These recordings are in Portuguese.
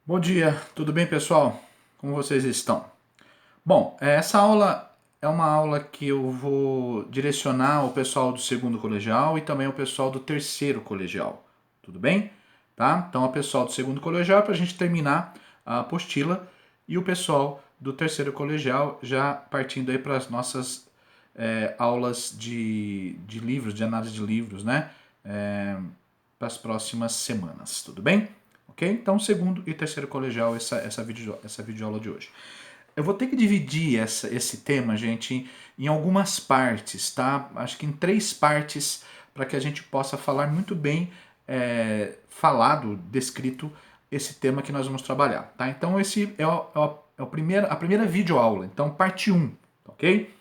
Bom dia, tudo bem, pessoal? Como vocês estão? Bom, essa aula é uma aula que eu vou direcionar o pessoal do segundo colegial e também o pessoal do terceiro colegial, tudo bem? Tá? Então, o pessoal do segundo colegial para a gente terminar a apostila e o pessoal do terceiro colegial já partindo aí para as nossas aulas de livros, de análise de livros, né? Para as próximas semanas, tudo bem? Ok? Então, segundo e terceiro colegial, essa videoaula de hoje. Eu vou ter que dividir esse tema, gente, em algumas partes, tá? Acho que em 3 partes, para que a gente possa falar muito bem, falado, descrito, esse tema que nós vamos trabalhar, tá? Então, esse a primeira videoaula, então, parte 1, ok?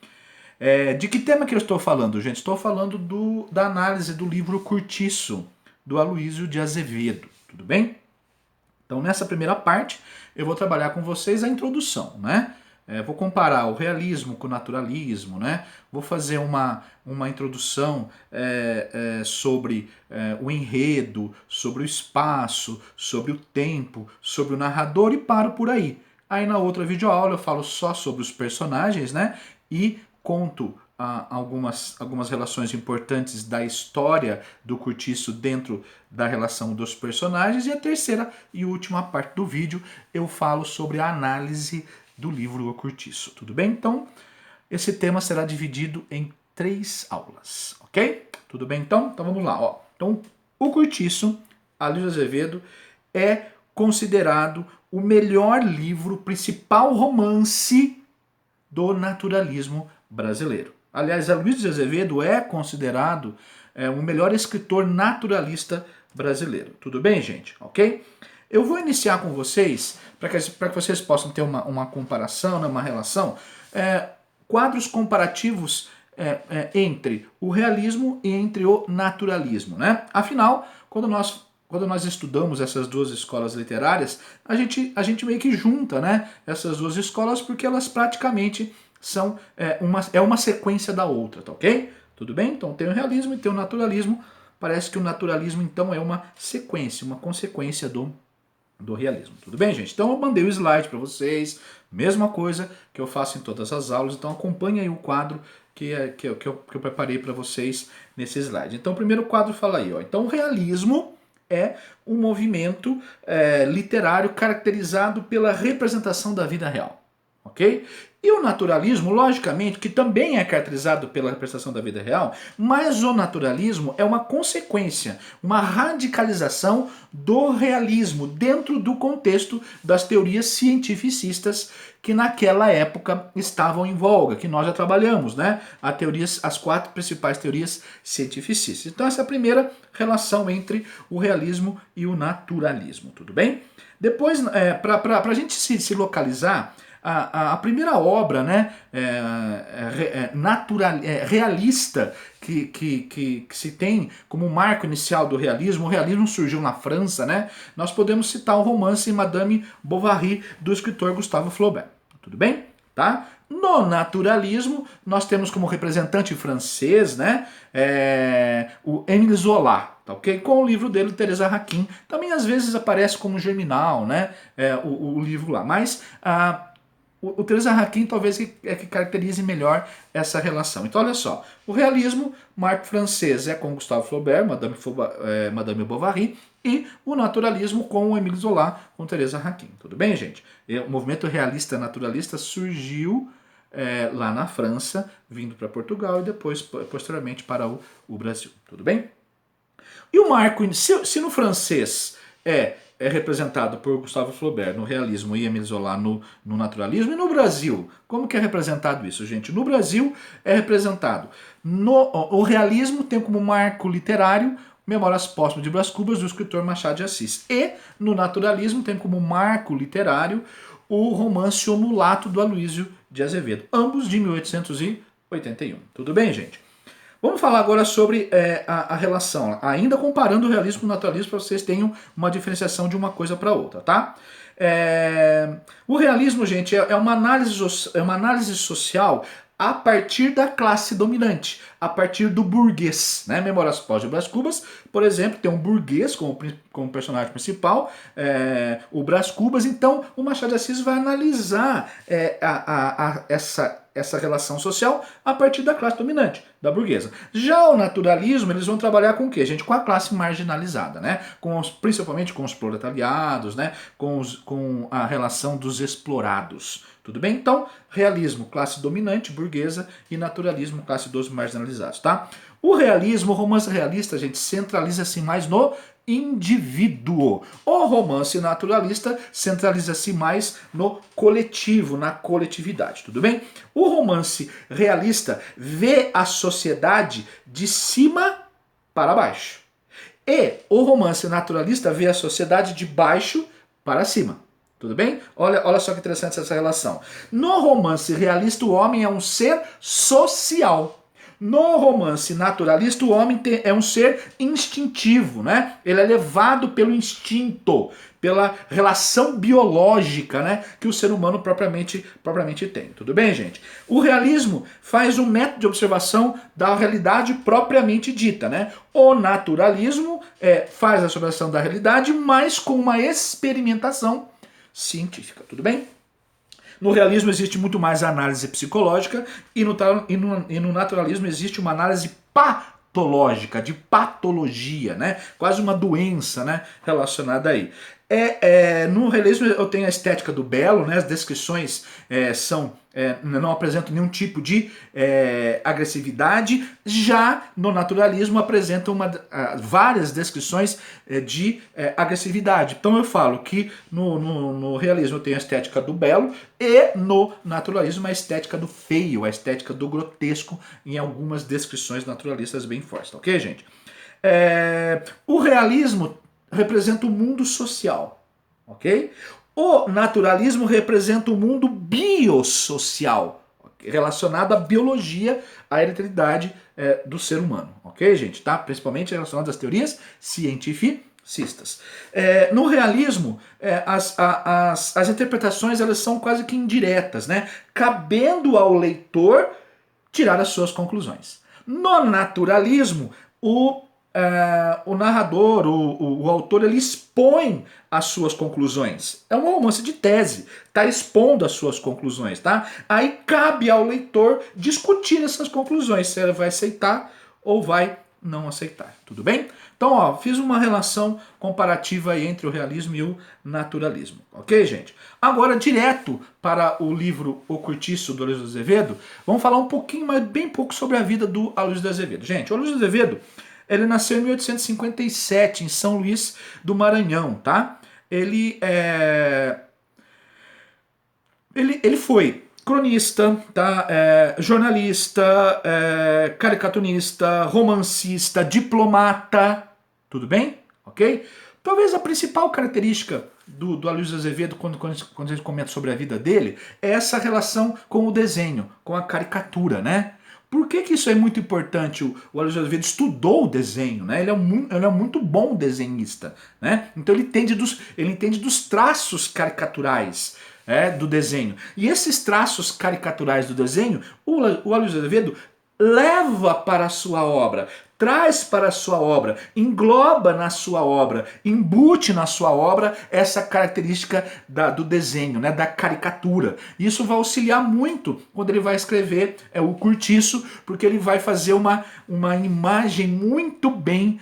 De que tema que eu estou falando, gente? Estou falando da análise do livro Curtiço, do Aloysio de Azevedo, tudo bem? Então, nessa primeira parte, eu vou trabalhar com vocês a introdução, né? Vou comparar o realismo com o naturalismo, né? Vou fazer uma introdução sobre o enredo, sobre o espaço, sobre o tempo, sobre o narrador e paro por aí. Aí na outra videoaula eu falo só sobre os personagens, né? E conto algumas relações importantes da história do Curtiço dentro da relação dos personagens. E a terceira e última parte do vídeo eu falo sobre a análise do livro O Curtiço. Tudo bem? Então, esse tema será dividido em 3 aulas, ok? Tudo bem então? Então vamos lá. Ó. Então, O Curtiço, Aloysio Azevedo, é considerado o melhor livro, principal romance do naturalismo brasileiro. Aliás, Aloysio de Azevedo é considerado o melhor escritor naturalista brasileiro. Tudo bem, gente? Ok? Eu vou iniciar com vocês, para que vocês possam ter uma comparação, né, uma relação, quadros comparativos entre o realismo e entre o naturalismo. Né? Afinal, quando nós estudamos essas duas escolas literárias, a gente meio que junta, né, essas duas escolas porque elas praticamente são uma sequência da outra, tá ok? Tudo bem? Então tem o realismo e tem o naturalismo. Parece que o naturalismo então é uma sequência, uma consequência do realismo. Tudo bem, gente? Então eu mandei o slide para vocês, mesma coisa que eu faço em todas as aulas, então acompanhe aí o quadro que eu preparei para vocês nesse slide. Então o primeiro quadro fala aí, ó. Então o realismo é um movimento literário caracterizado pela representação da vida real. Ok? E o naturalismo, logicamente, que também é caracterizado pela representação da vida real, mas o naturalismo é uma consequência, uma radicalização do realismo dentro do contexto das teorias cientificistas que naquela época estavam em voga, que nós já trabalhamos, né? As 4 principais teorias cientificistas. Então essa é a primeira relação entre o realismo e o naturalismo, tudo bem? Depois, para a gente se localizar, a primeira obra, né, realista que se tem como marco inicial do realismo, o realismo surgiu na França, né, nós podemos citar o romance Madame Bovary do escritor Gustave Flaubert. Tudo bem? Tá? No naturalismo, nós temos como representante francês, né, o Émile Zola, tá ok? Com o livro dele, Teresa Raquin. Também às vezes aparece como Germinal, né, o livro lá. Mas o Teresa Raquin talvez que caracterize melhor essa relação. Então olha só, o realismo, marco francês é com Gustave Flaubert, Madame Bovary, e o naturalismo com o Émile Zola, com Teresa Raquin. Tudo bem, gente? O movimento realista naturalista surgiu lá na França, vindo para Portugal e depois, posteriormente, para o Brasil. Tudo bem? E o marco, se no francês é representado por Gustave Flaubert no realismo e Émile Zola no naturalismo, e no Brasil, como que é representado isso, gente? No Brasil é representado, o realismo tem como marco literário Memórias Póstumas de Brás Cubas, do escritor Machado de Assis. E no naturalismo tem como marco literário o romance O Mulato, do Aloysio de Azevedo, ambos de 1881. Tudo bem, gente? Vamos falar agora sobre a relação, ainda comparando o realismo com o naturalismo, para vocês tenham uma diferenciação de uma coisa para outra, tá? O realismo, gente, é uma análise social a partir da classe dominante, a partir do burguês, né? Memórias Póstumas de Brás Cubas, por exemplo, tem um burguês como personagem principal, o Brás Cubas. Então, o Machado de Assis vai analisar essa relação social a partir da classe dominante, da burguesa. Já o naturalismo, eles vão trabalhar com o quê, gente? Com a classe marginalizada, né? Principalmente com os proletariados, né? Com a relação dos explorados. Tudo bem? Então, realismo, classe dominante, burguesa, e naturalismo, classe dos marginalizados, tá? O realismo, o romance realista, gente, centraliza-se mais no indivíduo. O romance naturalista centraliza-se mais no coletivo, na coletividade, tudo bem? O romance realista vê a sociedade de cima para baixo. E o romance naturalista vê a sociedade de baixo para cima. Tudo bem? Olha só que interessante essa relação. No romance realista, o homem é um ser social. No romance naturalista, o homem é um ser instintivo, né? Ele é levado pelo instinto, pela relação biológica, né, que o ser humano propriamente tem. Tudo bem, gente? O realismo faz um método de observação da realidade propriamente dita, né? O naturalismo faz a observação da realidade, mas com uma experimentação científica. Tudo bem? No realismo existe muito mais análise psicológica e no naturalismo existe uma análise patológica, de patologia, né? Quase uma doença, né, relacionada aí. No realismo eu tenho a estética do belo, né? As descrições não apresentam nenhum tipo de agressividade. Já no naturalismo apresentam várias descrições de agressividade. Então eu falo que no realismo eu tenho a estética do belo e no naturalismo a estética do feio, a estética do grotesco em algumas descrições naturalistas bem fortes, tá ok, gente? O realismo representa o mundo social, ok? O naturalismo representa o mundo biossocial, relacionado à biologia, à hereditariedade do ser humano, ok, gente? Tá? Principalmente relacionado às teorias cientificistas. No realismo, as interpretações elas são quase que indiretas, né? Cabendo ao leitor tirar as suas conclusões. No naturalismo, o narrador, o autor, ele expõe as suas conclusões. É um romance de tese, está expondo as suas conclusões, tá? Aí cabe ao leitor discutir essas conclusões, se ele vai aceitar ou vai não aceitar, tudo bem? Então, ó, fiz uma relação comparativa aí entre o realismo e o naturalismo, ok, gente? Agora, direto para o livro O Cortiço, do Aloysio de Azevedo, vamos falar um pouquinho, mas bem pouco sobre a vida do Aloysio de Azevedo. Gente, o Aloysio de Azevedo, ele nasceu em 1857, em São Luís do Maranhão, tá? Ele foi cronista, tá? Jornalista, caricaturista, romancista, diplomata, tudo bem? Ok? Talvez a principal característica do Aloysio Azevedo, quando a gente comenta sobre a vida dele, é essa relação com o desenho, com a caricatura, né? Por que isso é muito importante? O Aloysio Azevedo estudou o desenho, né? Ele é muito bom desenhista, né? Então ele entende dos traços caricaturais do desenho. E esses traços caricaturais do desenho, o Aloysio Azevedo leva para a sua obra, traz para a sua obra, engloba na sua obra, embute na sua obra essa característica do desenho, né, da caricatura. Isso vai auxiliar muito quando ele vai escrever o Cortiço, porque ele vai fazer uma imagem muito bem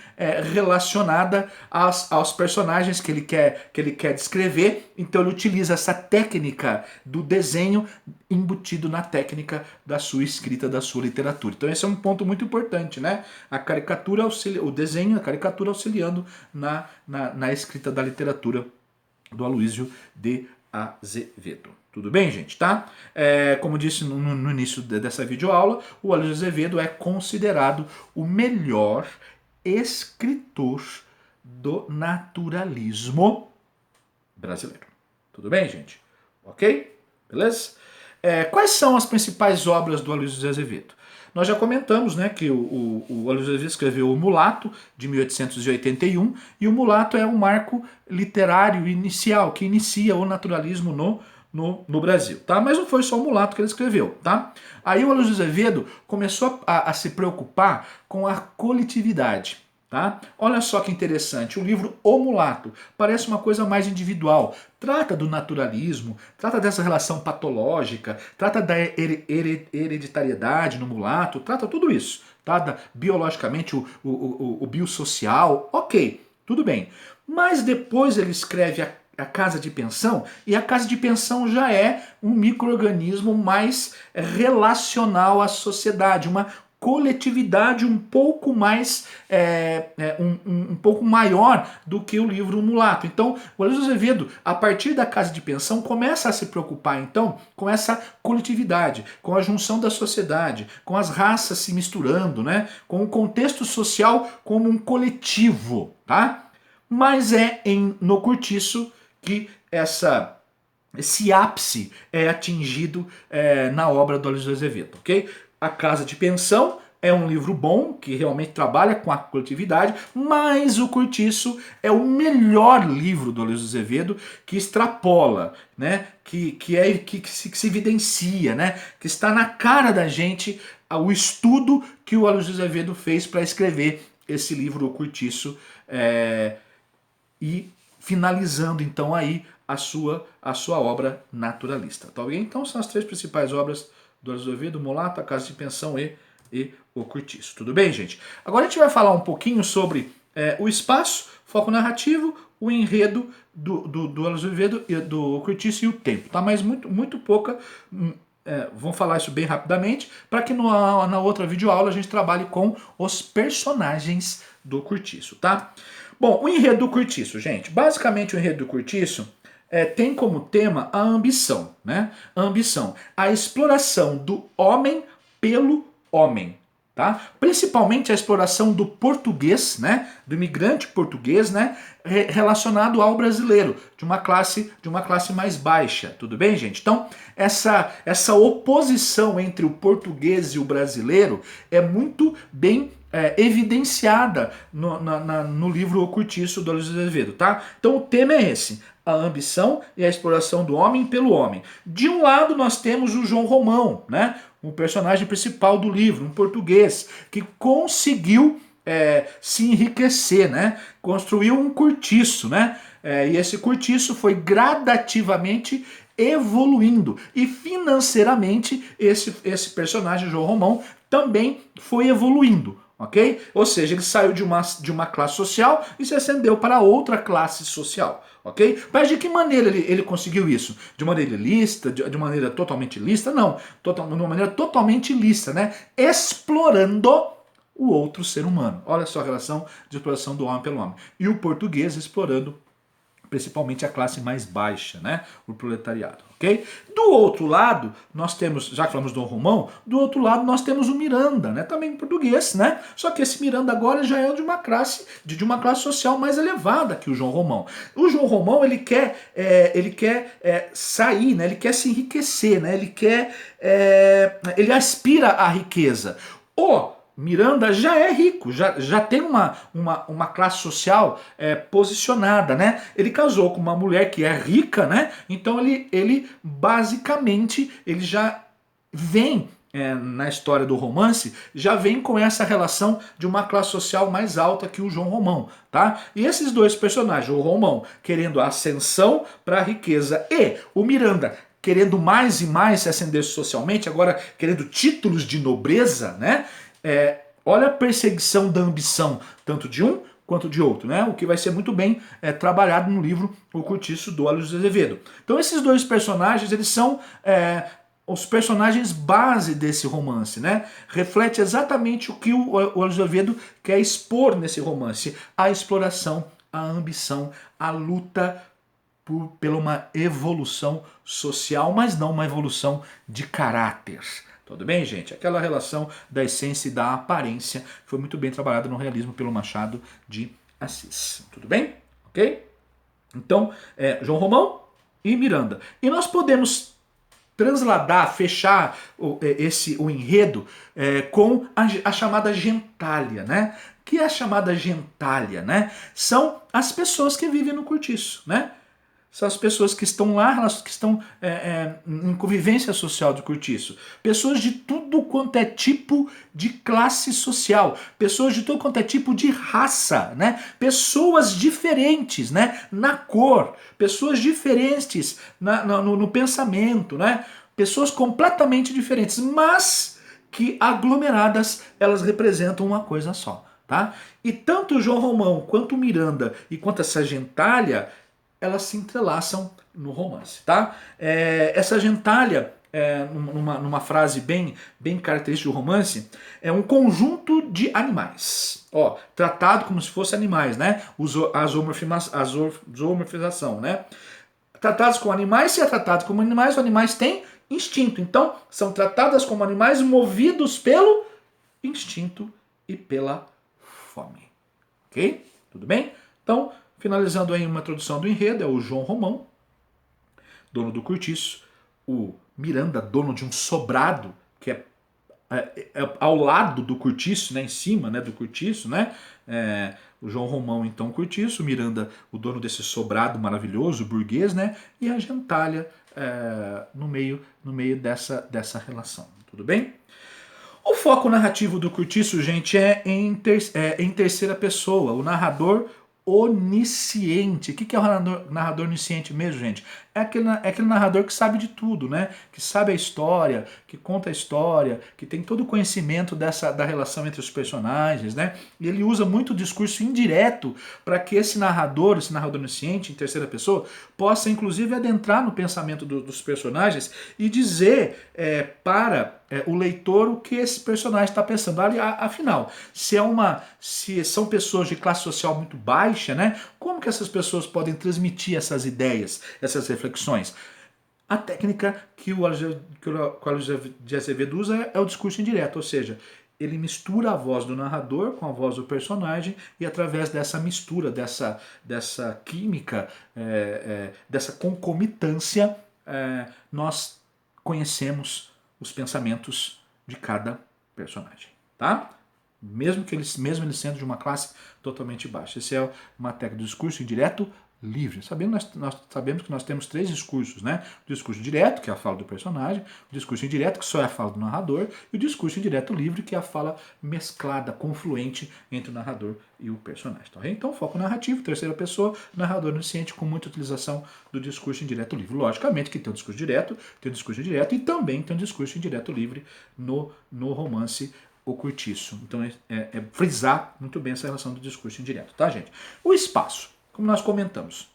relacionada aos personagens que ele quer descrever. Então ele utiliza essa técnica do desenho embutido na técnica da sua escrita, da sua literatura. Então esse é um ponto muito importante, né? A caricatura o desenho, a caricatura auxiliando na escrita da literatura do Aloysio de Azevedo. Tudo bem, gente, tá? Como disse no início dessa videoaula, o Aloysio de Azevedo é considerado o melhor escritor do naturalismo brasileiro. Tudo bem, gente? Ok? Beleza? Quais são as principais obras do Aloysio de Azevedo? Nós já comentamos, né, que o Aloysio de Azevedo escreveu O Mulato, de 1881, e O Mulato é um marco literário inicial, que inicia o naturalismo no no Brasil, tá? Mas não foi só o Mulato que ele escreveu, tá? Aí o Aloysio Azevedo começou a se preocupar com a coletividade, tá? Olha só que interessante, o livro O Mulato parece uma coisa mais individual, trata do naturalismo, trata dessa relação patológica, trata da hereditariedade no mulato, trata tudo isso, tá? Biologicamente, o biosocial, ok, tudo bem. Mas depois ele escreve a casa de pensão, e a casa de pensão já é um micro-organismo mais relacional à sociedade, uma coletividade um pouco mais um pouco maior do que o livro Mulato. Então, o Aloysio Azevedo, a partir da casa de pensão, começa a se preocupar então com essa coletividade, com a junção da sociedade, com as raças se misturando, né, com o contexto social como um coletivo, tá? Mas é no Curtiço que esse ápice é atingido na obra do Aloysio Azevedo, ok? A Casa de Pensão é um livro bom, que realmente trabalha com a coletividade, mas o Curtiço é o melhor livro do Aloysio Azevedo, que extrapola, né? que se evidencia, né? Que está na cara da gente o estudo que o Aloysio Azevedo fez para escrever esse livro, O Curtiço, e finalizando então aí a sua obra naturalista, tá bem? Então são as três principais obras do Aloysio Azevedo: Mulato, A Casa de Pensão e O Curtiço. Tudo bem, gente? Agora a gente vai falar um pouquinho sobre o espaço, foco narrativo, o enredo do Aloysio Azevedo e do Curtiço e o tempo, tá? Mas muito pouca. Vamos falar isso bem rapidamente, para que na outra videoaula a gente trabalhe com os personagens do Curtiço, tá? Bom, o enredo do Curtiço, gente. Basicamente o enredo do Curtiço tem como tema a ambição, né? A ambição, a exploração do homem pelo homem, tá? Principalmente a exploração do português, né? Do imigrante português, né? Relacionado ao brasileiro, de uma classe mais baixa, tudo bem, gente? Então essa oposição entre o português e o brasileiro é muito bem evidenciada no livro O Curtiço do Aloysio Azevedo, tá? Então o tema é esse: a ambição e a exploração do homem pelo homem. De um lado nós temos o João Romão, né? O personagem principal do livro, um português que conseguiu se enriquecer, né? Construiu um cortiço, né? E esse cortiço foi gradativamente evoluindo, e financeiramente esse personagem, João Romão, também foi evoluindo. Ok? Ou seja, ele saiu de uma classe social e se ascendeu para outra classe social. Ok? Mas de que maneira ele conseguiu isso? De maneira ilícita? De maneira totalmente ilícita? Não. De uma maneira totalmente ilícita, né? Explorando o outro ser humano. Olha só a relação de exploração do homem pelo homem. E o português explorando principalmente a classe mais baixa, né? O proletariado, ok? Do outro lado, nós temos, já que falamos do Romão, do outro lado nós temos o Miranda, né? Também em português, né? Só que esse Miranda agora já é de uma classe social mais elevada que o João Romão. O João Romão, ele quer sair, né? Ele quer se enriquecer, né? Ele aspira à riqueza. O Miranda já é rico, já tem uma classe social posicionada, né? Ele casou com uma mulher que é rica, né? Então ele basicamente ele já vem na história do romance, já vem com essa relação de uma classe social mais alta que o João Romão, tá? E esses dois personagens, o Romão querendo a ascensão para a riqueza e o Miranda querendo mais e mais se ascender socialmente, agora querendo títulos de nobreza, né? Olha a perseguição da ambição, tanto de um quanto de outro, né? O que vai ser muito bem trabalhado no livro O Curtiço do Aloysio Azevedo. Então esses dois personagens, eles são os personagens base desse romance, né? Reflete exatamente o que o Aloysio Azevedo quer expor nesse romance: a exploração, a ambição, a luta pela uma evolução social, mas não uma evolução de caráter. Tudo bem, gente? Aquela relação da essência e da aparência foi muito bem trabalhada no realismo pelo Machado de Assis. Tudo bem? Ok? Então, João Romão e Miranda. E nós podemos transladar, fechar o enredo com a chamada gentalha, né? O que é a chamada gentalha, né? São as pessoas que vivem no cortiço, né? são as pessoas que estão lá, elas que estão em convivência social do cortiço. Pessoas de tudo quanto é tipo de classe social. Pessoas de tudo quanto é tipo de raça, né? Pessoas diferentes, né? Na cor. Pessoas diferentes no pensamento, né? Pessoas completamente diferentes, mas que aglomeradas elas representam uma coisa só, tá? E tanto o João Romão quanto o Miranda e quanto essa gentalha, elas se entrelaçam no romance, tá? Essa gentalha, numa frase bem característica do romance, é um conjunto de animais, ó, tratado como se fossem animais, né? A zoomorfização, né? Tratados como animais, se é tratado como animais, os animais têm instinto. Então, são tratadas como animais movidos pelo instinto e pela fome. Ok? Tudo bem? Então, finalizando aí uma introdução do enredo, é o João Romão, dono do cortiço, o Miranda, dono de um sobrado, que é ao lado do cortiço, né, em cima, né, do cortiço, né, o João Romão, então, o cortiço, o Miranda, o dono desse sobrado maravilhoso, burguês, né, e a gentalha no meio dessa relação. Tudo bem? O foco narrativo do cortiço, gente, é em terceira pessoa. O narrador onisciente. O que é o narrador onisciente mesmo, gente? É aquele narrador que sabe de tudo, né? Que sabe a história, que conta a história, que tem todo o conhecimento da relação entre os personagens, né? E ele usa muito o discurso indireto para que esse narrador onisciente, em terceira pessoa, possa inclusive adentrar no pensamento dos personagens e dizer para o leitor o que esse personagem está pensando. Afinal, se são pessoas de classe social muito baixa, né? Como que essas pessoas podem transmitir essas ideias, essas reflexões? A técnica que o Aloysio de Azevedo usa é o discurso indireto, ou seja, ele mistura a voz do narrador com a voz do personagem e através dessa mistura, dessa química, dessa concomitância, nós conhecemos os pensamentos de cada personagem, tá? Mesmo eles sendo de uma classe totalmente baixa. Essa é uma técnica do discurso indireto livre. Nós sabemos que nós temos 3 discursos, né? O discurso direto, que é a fala do personagem, o discurso indireto, que só é a fala do narrador, e o discurso indireto livre, que é a fala mesclada, confluente entre o narrador e o personagem. Tá? Então, foco narrativo, terceira pessoa, narrador onisciente, com muita utilização do discurso indireto livre. Logicamente que tem o discurso direto, tem o discurso indireto e também tem o discurso indireto livre no romance O Cortiço. Então, frisar muito bem essa relação do discurso indireto, tá, gente? O espaço. Como nós comentamos.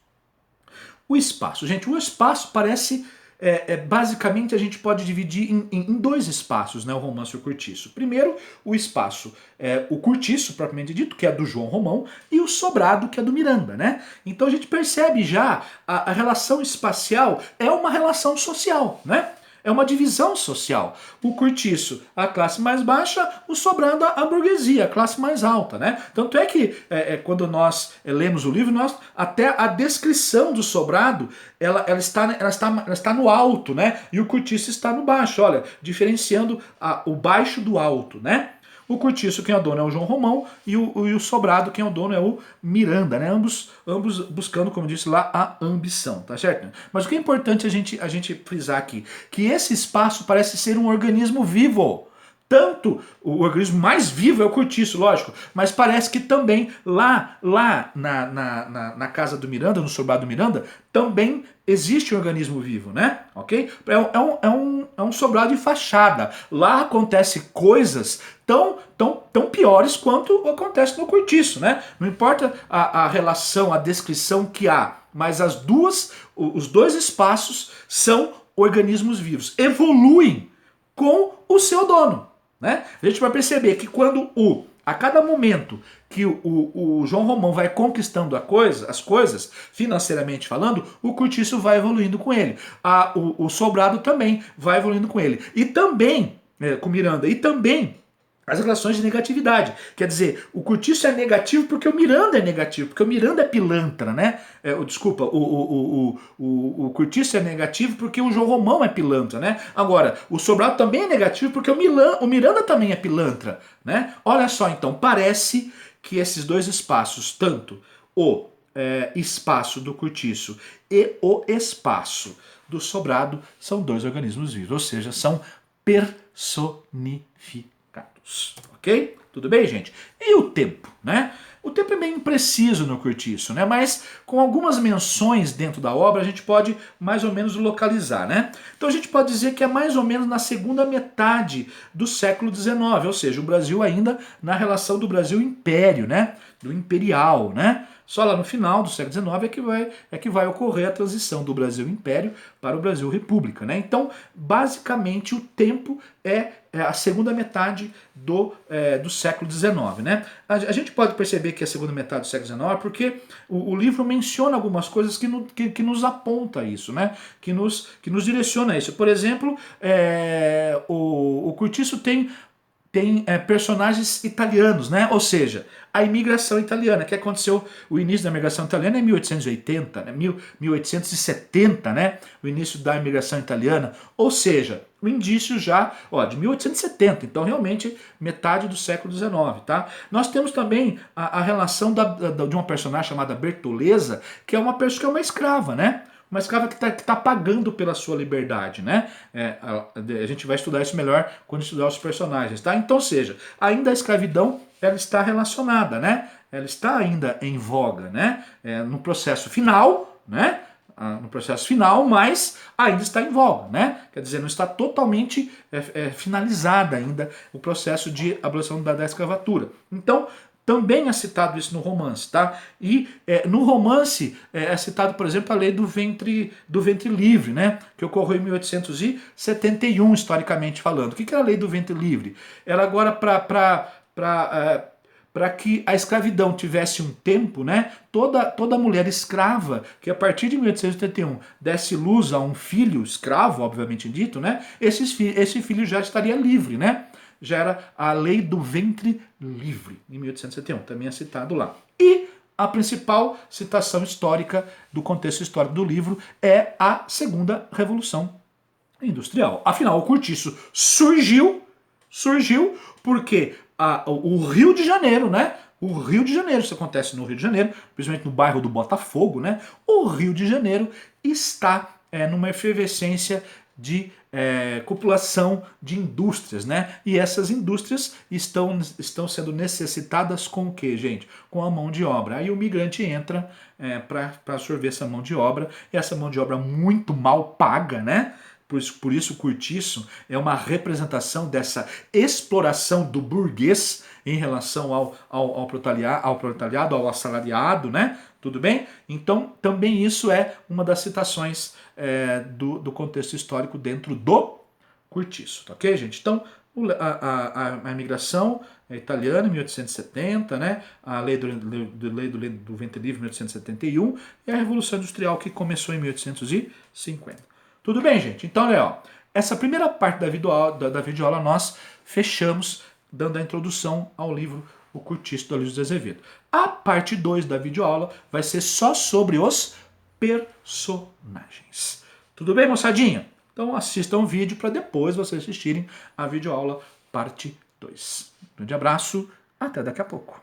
O espaço. Gente, o espaço parece... basicamente, a gente pode dividir em 2 espaços, né, o romance e o cortiço. Primeiro, o espaço, o cortiço, propriamente dito, que é do João Romão, e o sobrado, que é do Miranda, né? Então a gente percebe já a relação espacial é uma relação social, né? É uma divisão social. O cortiço, a classe mais baixa, o sobrado, a burguesia, a classe mais alta, né? Tanto é que quando nós lemos o livro, até a descrição do sobrado, ela está no alto, né? E o cortiço está no baixo, olha, diferenciando o baixo do alto, né? O cortiço, quem é o dono é o João Romão, e o sobrado, quem é o dono é o Miranda, né? Ambos buscando, como eu disse lá, a ambição, tá certo? Mas o que é importante a gente frisar aqui, que esse espaço parece ser um organismo vivo. Tanto o organismo mais vivo é o cortiço, lógico, mas parece que também lá na casa do Miranda, no sobrado do Miranda, também existe um organismo vivo, né? Ok? É um sobrado de fachada. Lá acontece coisas tão piores quanto acontece no cortiço, né? Não importa a relação, a descrição que há, mas os 2 espaços são organismos vivos, evoluem com o seu dono. Né? A gente vai perceber que quando a cada momento que o João Romão vai conquistando as coisas, financeiramente falando, o cortiço vai evoluindo com ele. O sobrado também vai evoluindo com ele. E também, com Miranda, e também as relações de negatividade. Quer dizer, o cortiço é negativo porque o Miranda é negativo, porque o Miranda é pilantra, né? Desculpa, o cortiço é negativo porque o João Romão é pilantra, né? Agora, o sobrado também é negativo porque o Miranda também é pilantra, né? Olha só, então, parece que esses 2 espaços, tanto espaço do cortiço e o espaço do sobrado são dois organismos vivos, ou seja, são personificados, ok? Tudo bem, gente? E o tempo, né? O tempo é meio impreciso no cortiço, né? Mas com algumas menções dentro da obra a gente pode mais ou menos localizar, né? Então a gente pode dizer que é mais ou menos na segunda metade do século XIX, ou seja, o Brasil ainda na relação do Brasil-Império, né? Do imperial, né? Só lá no final do século XIX é que vai ocorrer a transição do Brasil-Império para o Brasil-República, né? Então, basicamente, o tempo é a segunda metade do século XIX, né? A gente pode perceber que é a segunda metade do século XIX porque o livro menciona algumas coisas que nos aponta isso, né? Que nos direciona a isso. Por exemplo, o Cortiço tem personagens italianos, né? Ou seja, a imigração italiana, que aconteceu, o início da imigração italiana é 1880, né? 1870, né? O início da imigração italiana, ou seja, o indício já, de 1870, então realmente metade do século XIX, tá? Nós temos também a relação de uma personagem chamada Bertoleza, que é uma pessoa que é uma escrava, né? Uma escrava que tá pagando pela sua liberdade, né? A gente vai estudar isso melhor quando estudar os personagens, tá? Então, seja, ainda a escravidão, ela está relacionada, né? Ela está ainda em voga, né? No processo final, né? No processo final, mas ainda está em voga, né? Quer dizer, não está totalmente finalizada ainda o processo de abolição da escravatura. Então, também é citado isso no romance, tá? E no romance é citado, por exemplo, a lei do ventre livre, né? Que ocorreu em 1871, historicamente falando. O que era a lei do ventre livre? Era agora para que a escravidão tivesse um tempo, né? Toda mulher escrava, que a partir de 1871 desse luz a um filho escravo, obviamente dito, né? Esse filho já estaria livre, né? Já era a lei do ventre livre, em 1871, também é citado lá. E a principal citação histórica do contexto histórico do livro é a Segunda Revolução Industrial. Afinal, o cortiço surgiu porque o Rio de Janeiro, né? O Rio de Janeiro, isso acontece no Rio de Janeiro, principalmente no bairro do Botafogo, né? O Rio de Janeiro está numa efervescência de copulação de indústrias, né? E essas indústrias estão sendo necessitadas com o que, gente? Com a mão de obra. Aí o migrante entra para absorver essa mão de obra, e essa mão de obra muito mal paga, né? Por isso o cortiço é uma representação dessa exploração do burguês em relação ao proletariado, ao assalariado, né? Tudo bem? Então, também isso é uma das citações do contexto histórico dentro do cortiço, tá ok, gente? Então, a imigração italiana, em 1870, né? A lei do ventre livre, em 1871, e a Revolução Industrial, que começou em 1850. Tudo bem, gente? Então, olha, essa primeira parte da videoaula nós fechamos dando a introdução ao livro O Cortiço, do Aloysio de Azevedo. A parte 2 da videoaula vai ser só sobre os personagens. Tudo bem, moçadinha? Então assistam o vídeo para depois vocês assistirem a videoaula parte 2. Um grande abraço, até daqui a pouco.